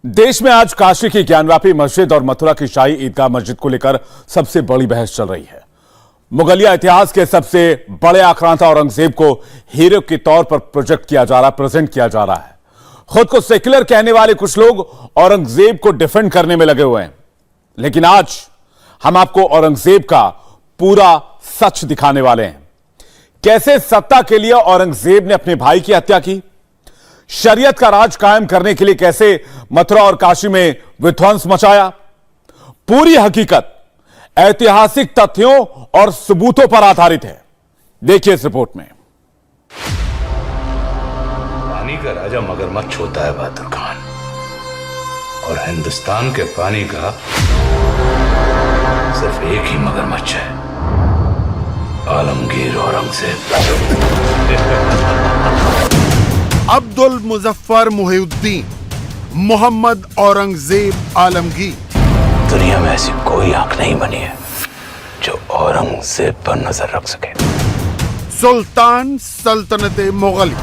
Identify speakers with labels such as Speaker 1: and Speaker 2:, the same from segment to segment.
Speaker 1: देश में आज काशी की ज्ञानव्यापी मस्जिद और मथुरा की शाही ईदगाह मस्जिद को लेकर सबसे बड़ी बहस चल रही है। मुगलिया इतिहास के सबसे बड़े आक्रांता औरंगजेब को हीरो के तौर पर प्रेजेंट किया जा रहा है। खुद को सेक्युलर कहने वाले कुछ लोग औरंगजेब को डिफेंड करने में लगे हुए हैं, लेकिन आज हम आपको औरंगजेब का पूरा सच दिखाने वाले हैं। कैसे सत्ता के लिए औरंगजेब ने अपने भाई की हत्या की, शरीयत का राज कायम करने के लिए कैसे मथुरा और काशी में विध्वंस मचाया। पूरी हकीकत ऐतिहासिक तथ्यों और सबूतों पर आधारित है। देखिए इस रिपोर्ट में।
Speaker 2: पानी का राजा मगरमच्छ होता है बहादुर खान, और हिंदुस्तान के पानी का सिर्फ एक ही मगरमच्छ है, आलमगीर औरंगजेब।
Speaker 3: अब्दुल मुजफ्फर मुहिउद्दीन मोहम्मद औरंगजेब आलमगीर।
Speaker 2: दुनिया में ऐसी कोई आंख नहीं बनी है जो औरंगजेब पर नजर रख सके।
Speaker 3: सुल्तान सल्तनते मुगली।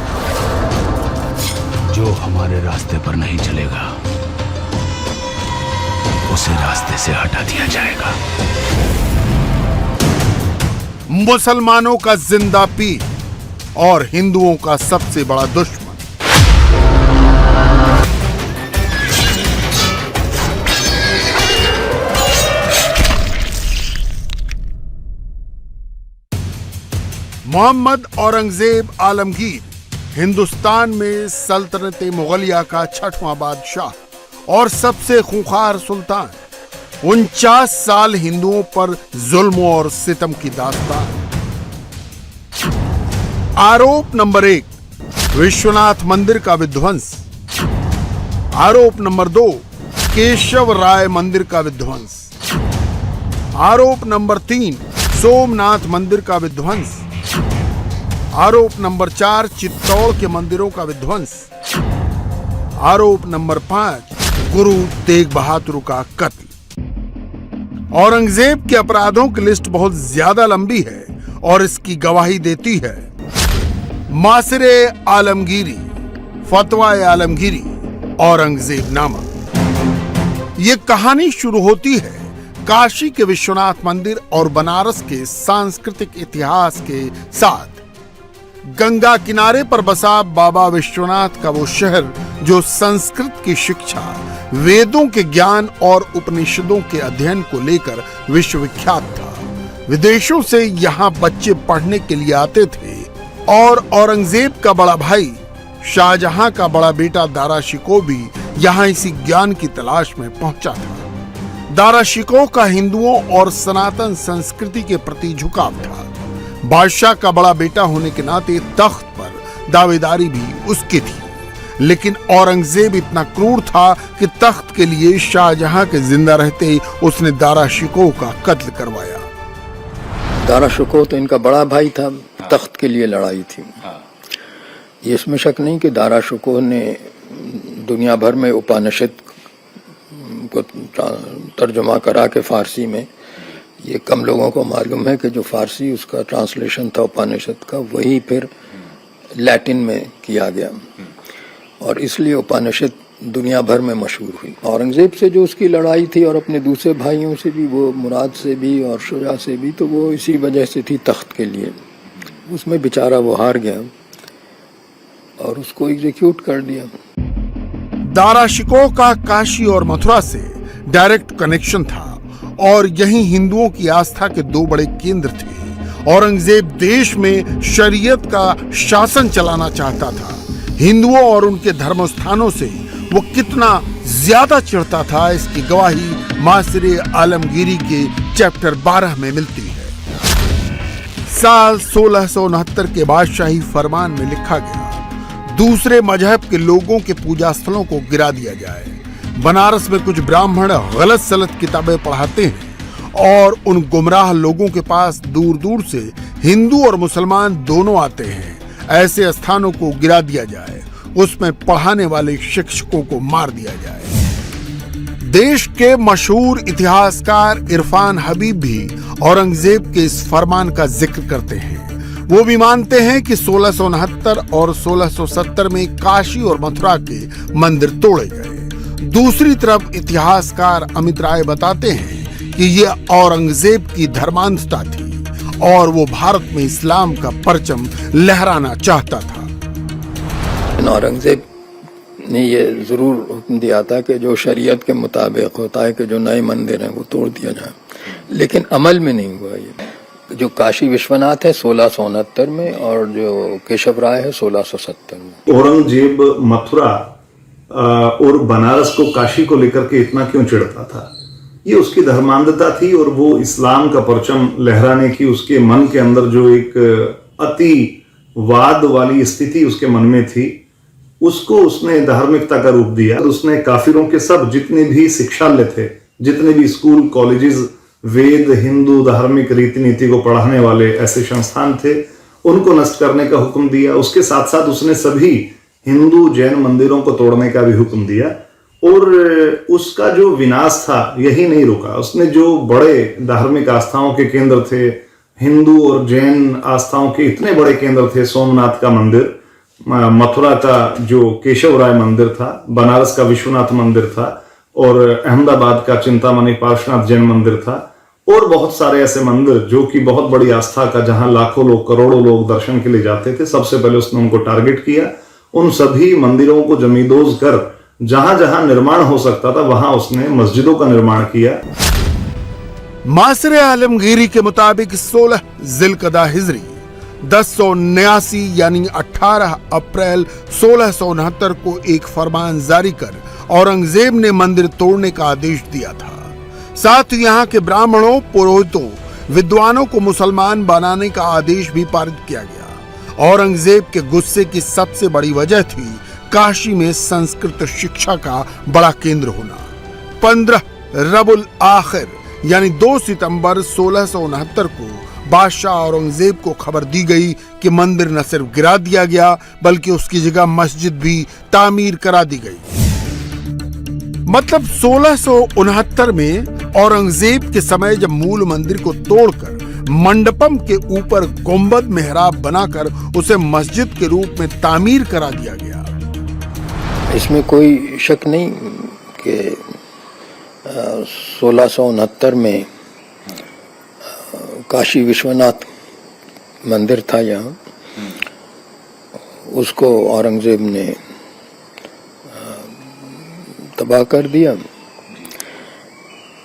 Speaker 2: जो हमारे रास्ते पर नहीं चलेगा उसे रास्ते से हटा दिया जाएगा।
Speaker 3: मुसलमानों का जिंदा पीर और हिंदुओं का सबसे बड़ा दुश्मन। मोहम्मद औरंगजेब आलमगीर हिंदुस्तान में सल्तनते मुगलिया का 6वां बादशाह और सबसे खूंखार सुल्तान। 49 साल हिंदुओं पर जुल्म और सितम की दास्तान। आरोप नंबर 1, विश्वनाथ मंदिर का विध्वंस। आरोप नंबर 2, केशव राय मंदिर का विध्वंस। आरोप नंबर 3, सोमनाथ मंदिर का विध्वंस। आरोप नंबर 4, चित्तौड़ के मंदिरों का विध्वंस। आरोप नंबर 5, गुरु तेग बहादुर का कत्ल। औरंगजेब के अपराधों की लिस्ट बहुत ज्यादा लंबी है और इसकी गवाही देती है मासिरे आलमगीरी, फतवा आलमगीरी, औरंगजेब नामा। ये कहानी शुरू होती है काशी के विश्वनाथ मंदिर और बनारस के सांस्कृतिक इतिहास के साथ। गंगा किनारे पर बसा बाबा विश्वनाथ का वो शहर जो संस्कृत की शिक्षा, वेदों के ज्ञान और उपनिषदों के अध्ययन को लेकर विश्वविख्यात था। विदेशों से यहाँ बच्चे पढ़ने के लिए आते थे और औरंगजेब का बड़ा भाई शाहजहां का बड़ा बेटा दारा शिकोह भी यहाँ इसी ज्ञान की तलाश में पहुंचा था। दारा शिकोह का हिंदुओं और सनातन संस्कृति के प्रति झुकाव था। बादशाह का बड़ा बेटा होने के नाते तख्त पर दावेदारी भी उसकी थी, लेकिन औरंगजेब इतना क्रूर था कि तख्त के लिए शाहजहां के जिंदा रहते उसने दारा शिकोह का कत्ल करवाया।
Speaker 4: दारा शिकोह तो इनका बड़ा भाई था, तख्त के लिए लड़ाई थी। ये इसमें शक नहीं कि दारा शिकोह ने दुनिया भर में उपनिषद को तर्जुमा करा के फारसी में। ये कम लोगों को मालूम है कि जो फारसी उसका ट्रांसलेशन था उपनिषद का, वही फिर लैटिन में किया गया और इसलिए उपनिषद दुनिया भर में मशहूर हुई। औरंगजेब से जो उसकी लड़ाई थी और अपने दूसरे भाइयों से भी, वो मुराद से भी और शुजा से भी, तो वो इसी वजह से थी तख्त के लिए। उसमें बेचारा वो हार गया और उसको एग्जीक्यूट कर दिया।
Speaker 3: दारा शिकोह का काशी और मथुरा से डायरेक्ट कनेक्शन था और यही हिंदुओं की आस्था के दो बड़े केंद्र थे। औरंगजेब देश में शरीयत का शासन चलाना चाहता था। हिंदुओं और उनके धर्म स्थानों से वो कितना ज्यादा चिढ़ता था, इसकी गवाही मासिरे आलमगीरी के चैप्टर 12 में मिलती है। साल 1669 के बादशाही फरमान में लिखा गया, दूसरे मजहब के लोगों के पूजा स्थलों को गिरा दिया जाए। बनारस में कुछ ब्राह्मण गलत सलत किताबें पढ़ाते हैं और उन गुमराह लोगों के पास दूर दूर से हिंदू और मुसलमान दोनों आते हैं। ऐसे स्थानों को गिरा दिया जाए, उसमें पढ़ाने वाले शिक्षकों को मार दिया जाए। देश के मशहूर इतिहासकार इरफान हबीब भी औरंगजेब के इस फरमान का जिक्र करते हैं। वो भी मानते हैं कि 1669 और 1670 में काशी और मथुरा के मंदिर तोड़े गए। दूसरी तरफ इतिहासकार अमित राय बताते हैं कि यह औरंगजेब की धर्मांधता थी और वो भारत में इस्लाम का परचम लहराना चाहता था।
Speaker 4: औरंगजेब ने ये जरूर हुक्म दिया था कि जो शरीयत के मुताबिक होता है कि जो नए मंदिर हैं वो तोड़ दिया जाए, लेकिन अमल में नहीं हुआ। ये जो काशी विश्वनाथ है 1669 में और जो केशव राय है 1670 में।
Speaker 5: औरंगजेब मथुरा और बनारस को, काशी को लेकर के इतना क्यों चिढ़ता था? ये उसकी धर्मांधता थी और वो इस्लाम का परचम लहराने की उसके मन के अंदर जो एक अतिवाद वाली स्थिति उसके मन में थी, उसको उसने धार्मिकता का रूप दिया। उसने काफिरों के सब जितने भी शिक्षालय थे, जितने भी स्कूल, कॉलेजेस, वेद, हिंदू धार्मिक रीति नीति को पढ़ाने वाले ऐसे संस्थान थे, उनको नष्ट करने का हुक्म दिया। उसके साथ साथ उसने सभी हिंदू जैन मंदिरों को तोड़ने का भी हुक्म दिया। और उसका जो विनाश था यही नहीं रुका। उसने जो बड़े धार्मिक आस्थाओं के केंद्र थे, हिंदू और जैन आस्थाओं के इतने बड़े केंद्र थे, सोमनाथ का मंदिर, मथुरा का जो केशव राय मंदिर था, बनारस का विश्वनाथ मंदिर था और अहमदाबाद का चिंतामणि पार्श्वनाथ जैन मंदिर था, और बहुत सारे ऐसे मंदिर जो कि बहुत बड़ी आस्था का, जहां लाखों लोग, करोड़ों लोग दर्शन के लिए जाते थे। सबसे पहले उसने उनको टारगेट किया। उन सभी मंदिरों को जमींदोज कर जहां जहां निर्माण हो सकता था वहां उसने मस्जिदों का निर्माण किया।
Speaker 3: मासरे आलमगीरी के मुताबिक 16 जिलकदा हिजरी 1079 यानी 18 अप्रैल 1669 को एक फरमान जारी कर औरंगजेब ने मंदिर तोड़ने का आदेश दिया था। साथ ही यहाँ के ब्राह्मणों, पुरोहितों, विद्वानों को मुसलमान बनाने का आदेश भी पारित किया गया। औरंगजेब के गुस्से की सबसे बड़ी वजह थी काशी में संस्कृत शिक्षा का बड़ा केंद्र होना। 15 रबुल आखिर यानी 2 सितंबर 1669 को बादशाह औरंगजेब को खबर दी गई कि मंदिर न सिर्फ गिरा दिया गया बल्कि उसकी जगह मस्जिद भी तामीर करा दी गई। मतलब 1669 में औरंगजेब के समय जब मूल मंदिर को तोड़कर मंडपम के ऊपर गुंबद मेहराब बनाकर उसे मस्जिद के रूप में तामीर करा दिया गया।
Speaker 4: इसमें कोई शक नहीं कि 1669 में काशी विश्वनाथ मंदिर था यहाँ, उसको औरंगजेब ने तबाह कर दिया।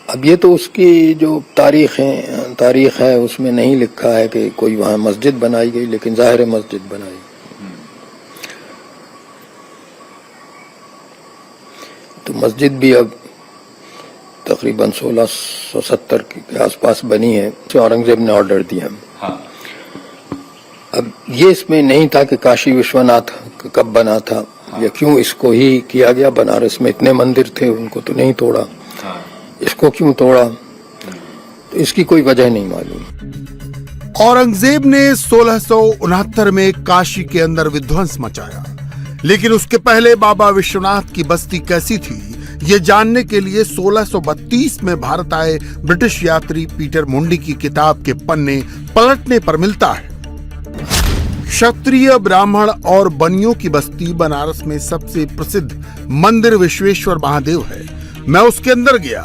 Speaker 4: अब ये तो उसकी जो तारीख है उसमें नहीं लिखा है कि कोई वहाँ मस्जिद बनाई गई, लेकिन जाहिर है मस्जिद बनाई। तो मस्जिद भी अब तकरीबन 1670 के आसपास बनी है, तो औरंगजेब ने ऑर्डर दिया।
Speaker 2: हाँ।
Speaker 4: अब ये इसमें नहीं था कि काशी विश्वनाथ कब बना था, हाँ। या क्यों इसको ही किया गया। बनारस में इतने मंदिर थे, उनको तो नहीं तोड़ा, हाँ। इसको क्यों तोड़ा, तो इसकी कोई वजह नहीं मालूम।
Speaker 3: औरंगजेब ने 1669 में काशी के अंदर विध्वंस मचाया, लेकिन उसके पहले बाबा विश्वनाथ की बस्ती कैसी थी ये जानने के लिए 1632 में भारत आए ब्रिटिश यात्री पीटर मुंडी की किताब के पन्ने पलटने पर मिलता है। क्षत्रिय, ब्राह्मण और बनियों की बस्ती बनारस में सबसे प्रसिद्ध मंदिर विश्वेश्वर महादेव है। मैं उसके अंदर गया।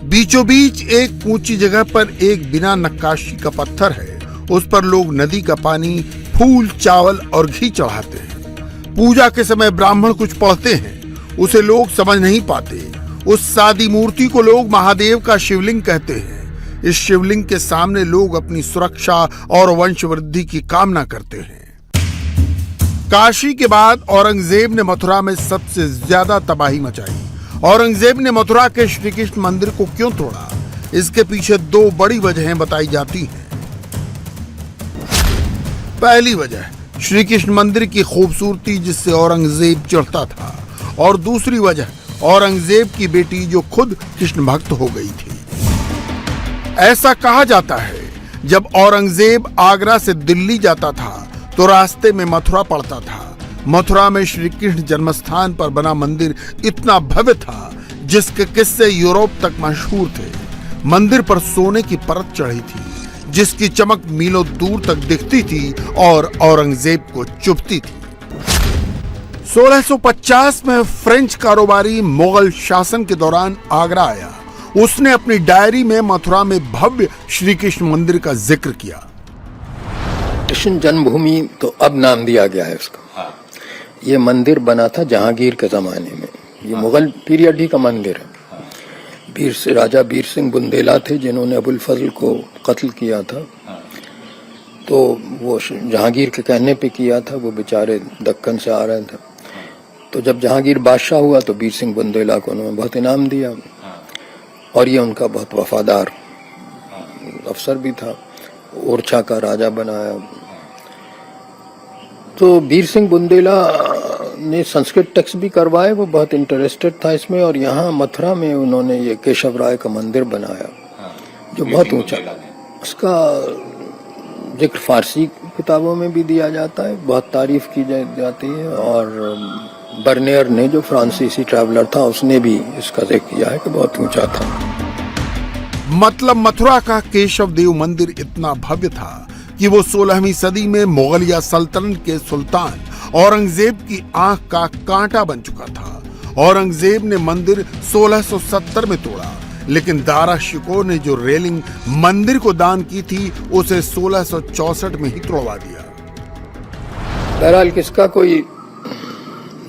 Speaker 3: बीचों बीच एक ऊंची जगह पर एक बिना नक्काशी का पत्थर है। उस पर लोग नदी का पानी, फूल, चावल और घी चढ़ाते हैं। पूजा के समय ब्राह्मण कुछ पढ़ते हैं, उसे लोग समझ नहीं पाते। उस सादी मूर्ति को लोग महादेव का शिवलिंग कहते हैं। इस शिवलिंग के सामने लोग अपनी सुरक्षा और वंश वृद्धि की कामना करते हैं। काशी के बाद औरंगजेब ने मथुरा में सबसे ज्यादा तबाही मचाई। औरंगजेब ने मथुरा के श्री कृष्ण मंदिर को क्यों तोड़ा, इसके पीछे 2 बड़ी वजहें बताई जाती हैं। पहली वजह श्री कृष्ण मंदिर की खूबसूरती जिससे औरंगजेब चिढ़ता था, और दूसरी वजह औरंगजेब की बेटी जो खुद कृष्ण भक्त हो गई थी। ऐसा कहा जाता है जब औरंगजेब आगरा से दिल्ली जाता था तो रास्ते में मथुरा पड़ता था। मथुरा में श्री कृष्ण जन्मस्थान पर बना मंदिर इतना भव्य था जिसके किस्से यूरोप तक मशहूर थे। मंदिर पर सोने की परत चढ़ी थी जिसकी चमक मीलों दूर तक दिखती थी और औरंगजेब को चुभती थी। 1650 में फ्रेंच कारोबारी मुगल शासन के दौरान आगरा आया। उसने अपनी डायरी में मथुरा में भव्य श्री कृष्ण मंदिर का जिक्र किया।
Speaker 4: कृष्ण जन्मभूमि तो अब नाम दिया गया है उसका। ये मंदिर बना था जहांगीर के जमाने में। ये मुगल पीरियड ही का मंदिर है। राजा वीर सिंह बुंदेला थे जिन्होंने अबुल फजल को कत्ल किया था, तो वो जहांगीर के कहने पे किया था। वो बेचारे दक्कन से आ रहे थे, तो जब जहांगीर बादशाह हुआ तो वीर सिंह बुंदेला को उन्होंने बहुत इनाम दिया, और ये उनका बहुत वफादार अफसर भी था। ओरछा का राजा बनाया। तो वीर सिंह बुंदेला ने संस्कृत टेक्स्ट भी करवाए, वो बहुत इंटरेस्टेड था इसमें। और यहाँ मथुरा में उन्होंने ये केशव राय का मंदिर बनाया जो बहुत ऊंचा। उसका जिक्र फारसी किताबों में भी दिया जाता है, बहुत तारीफ की जाती है। और बर्नियर ने, जो फ्रांसीसी ट्रैवलर था, उसने भी इसका जिक्र किया है कि बहुत ऊंचा था।
Speaker 3: मतलब मथुरा का केशव देव मंदिर इतना भव्य था कि वो 16वीं सदी में मुगलिया सल्तनत के सुल्तान औरंगजेब की आंख का कांटा बन चुका था। औरंगजेब ने मंदिर 1670 में तोड़ा, लेकिन दारा शिकोह ने जो रेलिंग मंदिर को दान की थी उसे 1664 में ही तोड़वा दिया।
Speaker 4: बहरहाल किसका कोई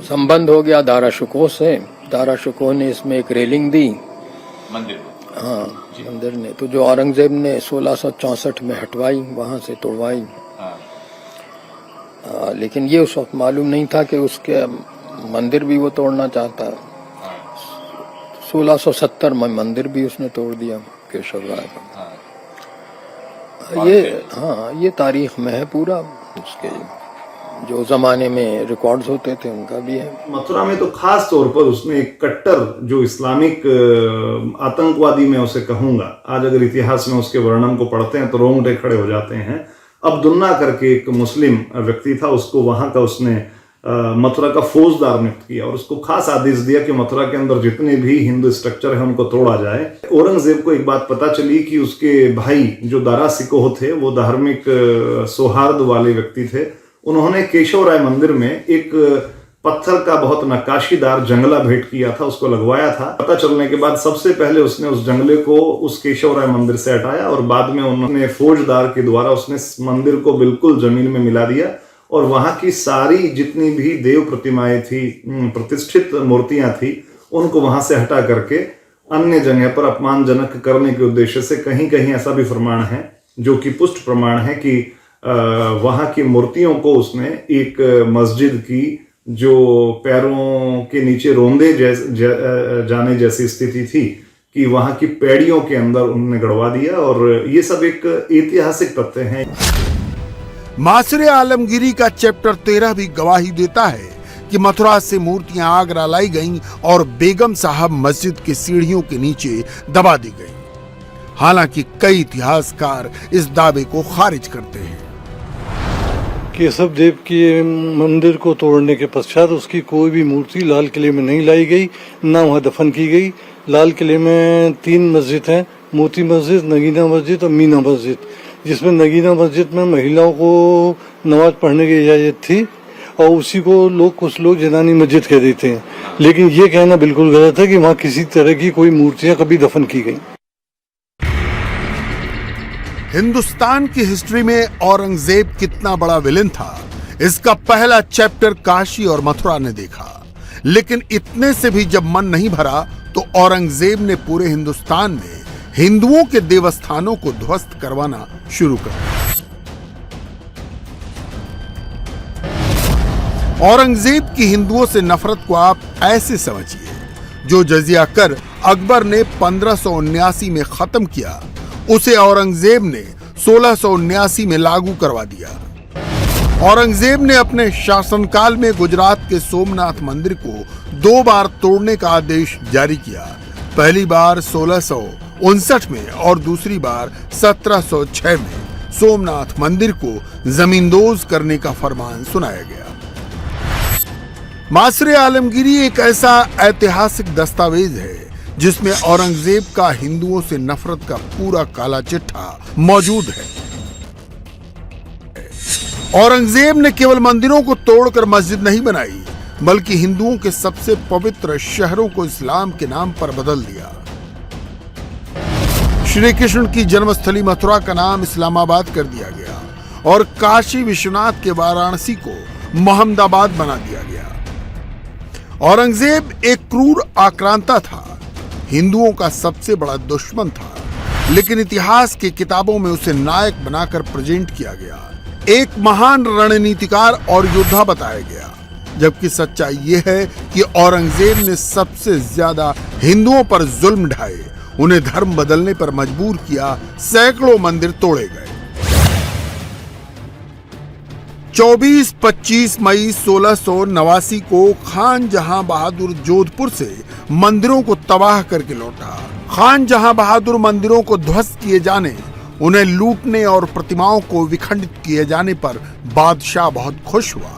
Speaker 4: संबंध हो गया दारा शिकोह से। दारा शिकोह ने इसमें एक रेलिंग दी मंदिर को। हाँ, मंदिर ने तो जो औरंगजेब ने 1664 में हटवाई, वहां से तोड़वाई। लेकिन ये उस वक्त मालूम नहीं था कि उसके मंदिर भी वो तोड़ना चाहता। 1670 में मंदिर भी उसने तोड़ दिया केशव राय का। ये तारीख में है पूरा। उसके जो जमाने में रिकॉर्ड्स होते थे उनका भी है।
Speaker 5: मथुरा में तो खास तौर पर उसने एक कट्टर जो इस्लामिक आतंकवादी, मैं उसे कहूंगा, आज अगर इतिहास में उसके वर्णन को पढ़ते हैं तो रोंगटे खड़े हो जाते हैं। अब्दुल्ला करके एक मुस्लिम व्यक्ति था, उसको वहां का उसने मथुरा का फौजदार नियुक्त किया और उसको खास आदेश दिया कि मथुरा के अंदर जितने भी हिंदू स्ट्रक्चर है उनको तोड़ा जाए। औरंगजेब को एक बात पता चली कि उसके भाई जो दारा शिकोह थे वो धार्मिक सौहार्द वाले व्यक्ति थे। उन्होंने केशव राय मंदिर में एक पत्थर का बहुत नक्काशीदार जंगला भेंट किया था, उसको लगवाया था। पता चलने के बाद सबसे पहले उसने उस जंगले को उस केशव राय मंदिर से हटाया और बाद में उन्होंने फौजदार के द्वारा उसने मंदिर को बिल्कुल जमीन में मिला दिया और वहां की सारी जितनी भी देव प्रतिमाएं थी, प्रतिष्ठित मूर्तियां थी, उनको वहां से हटा करके अन्य जगह पर अपमानजनक करने के उद्देश्य से कहीं कहीं ऐसा भी प्रमाण है जो कि पुष्ट प्रमाण है कि वहां की मूर्तियों को उसने एक मस्जिद की जो पैरों के नीचे रोंदे जाने जैसी स्थिति थी कि वहां की पैड़ियों के अंदर उन्होंने गड़वा दिया। और ये सब एक ऐतिहासिक तथ्य है।
Speaker 3: मासरे आलमगीरी का चैप्टर 13 भी गवाही देता है कि मथुरा से मूर्तियां आगरा लाई गईं और बेगम साहब मस्जिद की सीढ़ियों के नीचे दबा दी गईं। हालांकि कई इतिहासकार इस दावे को खारिज करते हैं।
Speaker 6: केशव देव के मंदिर को तोड़ने के पश्चात उसकी कोई भी मूर्ति लाल किले में नहीं लाई गई, ना वहाँ दफन की गई। लाल किले में 3 मस्जिद हैं, मोती मस्जिद, नगीना मस्जिद और मीना मस्जिद, जिसमें नगीना मस्जिद में महिलाओं को नमाज पढ़ने की इजाज़त थी और उसी को कुछ लोग जनानी मस्जिद कह देते हैं। लेकिन ये कहना बिल्कुल गलत है कि वहाँ किसी तरह की कोई मूर्तियाँ कभी दफन की गई।
Speaker 3: हिंदुस्तान की हिस्ट्री में औरंगजेब कितना बड़ा विलेन था, इसका पहला चैप्टर काशी और मथुरा ने देखा। लेकिन इतने से भी जब मन नहीं भरा तो औरंगजेब ने पूरे हिंदुस्तान में हिंदुओं के देवस्थानों को ध्वस्त करवाना शुरू कर दिया। औरंगजेब की हिंदुओं से नफरत को आप ऐसे समझिए, जो जजिया कर अकबर ने 1579 में खत्म किया, उसे औरंगजेब ने 1679 में लागू करवा दिया। औरंगजेब ने अपने शासनकाल में गुजरात के सोमनाथ मंदिर को 2 बार तोड़ने का आदेश जारी किया। पहली बार 1659 में और दूसरी बार 1706 में सोमनाथ मंदिर को जमींदोज करने का फरमान सुनाया गया। मासरे आलमगीरी एक ऐसा ऐतिहासिक दस्तावेज है जिसमें औरंगजेब का हिंदुओं से नफरत का पूरा काला चिट्ठा मौजूद है। औरंगजेब ने केवल मंदिरों को तोड़कर मस्जिद नहीं बनाई, बल्कि हिंदुओं के सबसे पवित्र शहरों को इस्लाम के नाम पर बदल दिया। श्री कृष्ण की जन्मस्थली मथुरा का नाम इस्लामाबाद कर दिया गया और काशी विश्वनाथ के वाराणसी को मोहम्मदाबाद बना दिया गया। औरंगजेब एक क्रूर आक्रांता था, हिंदुओं का सबसे बड़ा दुश्मन था, लेकिन इतिहास की किताबों में उसे नायक बनाकर प्रेजेंट किया गया, एक महान रणनीतिकार और योद्धा बताया गया। जबकि सच्चाई यह है कि औरंगजेब ने सबसे ज्यादा हिंदुओं पर जुल्म ढाए, उन्हें धर्म बदलने पर मजबूर किया, सैकड़ों मंदिर तोड़े गए। 24-25 मई 1689 को खान जहां बहादुर जोधपुर से मंदिरों को तबाह करके लौटा। खान जहां बहादुर मंदिरों को ध्वस्त किए जाने, उन्हें लूटने और प्रतिमाओं को विखंडित किए जाने पर बादशाह बहुत खुश हुआ।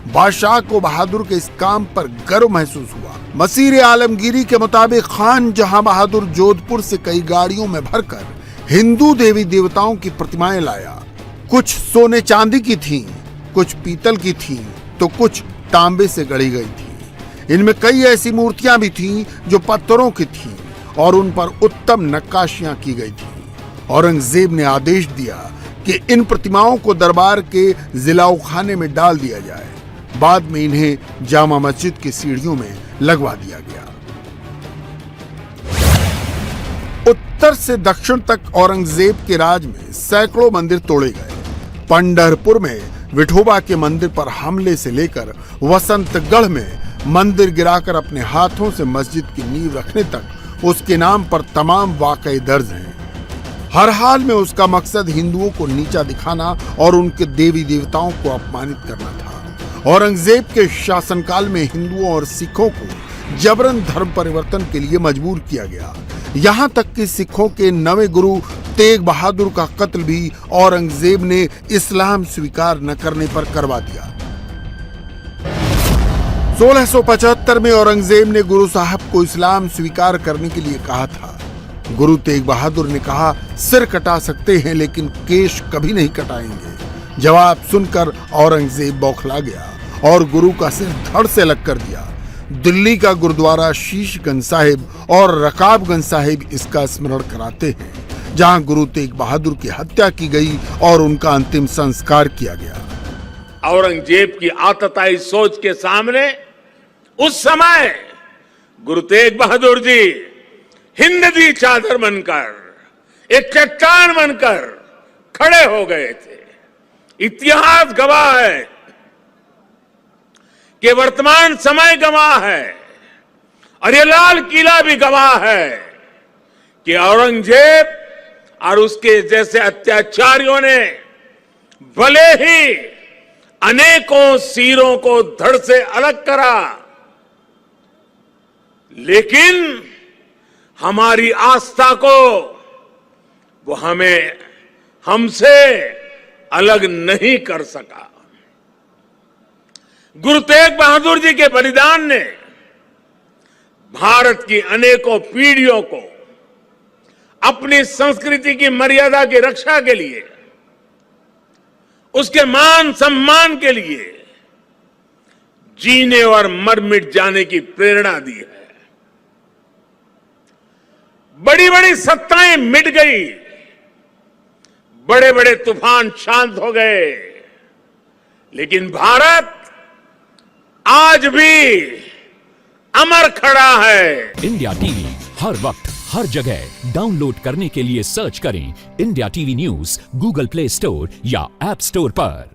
Speaker 3: बादशाह को बहादुर के इस काम पर गर्व महसूस हुआ। मसीर आलमगीरी के मुताबिक खान जहां बहादुर जोधपुर से कई गाड़ियों में भरकर हिंदू देवी देवताओं की प्रतिमाएं लाया। कुछ सोने चांदी की थीं, कुछ पीतल की थीं, तो कुछ तांबे से गढ़ी गई थी। इनमें कई ऐसी मूर्तियां भी थीं जो पत्थरों की थीं और उन पर उत्तम नक्काशियां की गई थीं। औरंगजेब ने आदेश दिया कि इन प्रतिमाओं को दरबार के जिलाखाने में डाल दिया जाए। बाद में इन्हें जामा मस्जिद की सीढ़ियों में लगवा दिया गया। उत्तर से दक्षिण तक औरंगजेब के राज में सैकड़ों मंदिर तोड़े गए। पंढरपुर में विठोबा के मंदिर पर हमले से लेकर वसंतगढ़ में मंदिर गिराकर अपने हाथों से मस्जिद की नींव रखने तक उसके नाम पर तमाम वाकये दर्ज हैं। हर हाल में उसका मकसद हिंदुओं को नीचा दिखाना और उनके देवी देवताओं को अपमानित करना था। औरंगजेब के शासनकाल में हिंदुओं और सिखों को जबरन धर्म परिवर्तन के लिए मजबूर किया गया। यहाँ तक कि सिखों के नवे गुरु तेग बहादुर का कत्ल भी औरंगजेब ने इस्लाम स्वीकार न करने पर करवा दिया। 1675 में औरंगजेब ने गुरु साहब को इस्लाम स्वीकार करने के लिए कहा था। गुरु तेग बहादुर ने कहा, सिर कटा सकते हैं लेकिन केश कभी नहीं कटाएंगे। जवाब सुनकर औरंगजेब बौखला गया और गुरु का सिर धड़ से अलग कर दिया। दिल्ली का गुरुद्वारा शीशगंज साहिब और रकाबगंज साहिब इसका स्मरण कराते हैं, जहां गुरु तेग बहादुर की हत्या की गई और उनका अंतिम संस्कार किया गया।
Speaker 7: औरंगजेब की आतताई सोच के सामने उस समय गुरु तेग बहादुर जी हिंद दी चादर बनकर, एक चट्टान बनकर खड़े हो गए थे। इतिहास गवाह है कि वर्तमान समय गवाह है और ये लाल किला भी गवाह है कि औरंगजेब और उसके जैसे अत्याचारियों ने भले ही अनेकों सिरों को धड़ से अलग करा, लेकिन हमारी आस्था को वो हमसे अलग नहीं कर सका। गुरु तेग बहादुर जी के बलिदान ने भारत की अनेकों पीढ़ियों को अपनी संस्कृति की मर्यादा की रक्षा के लिए, उसके मान सम्मान के लिए जीने और मर मिट जाने की प्रेरणा दी है। बड़ी बड़ी सत्ताएं मिट गई, बड़े बड़े तूफान शांत हो गए, लेकिन भारत आज भी अमर खड़ा है।
Speaker 8: इंडिया टीवी हर वक्त हर जगह डाउनलोड करने के लिए सर्च करें India TV news Google play store या ऐप स्टोर पर।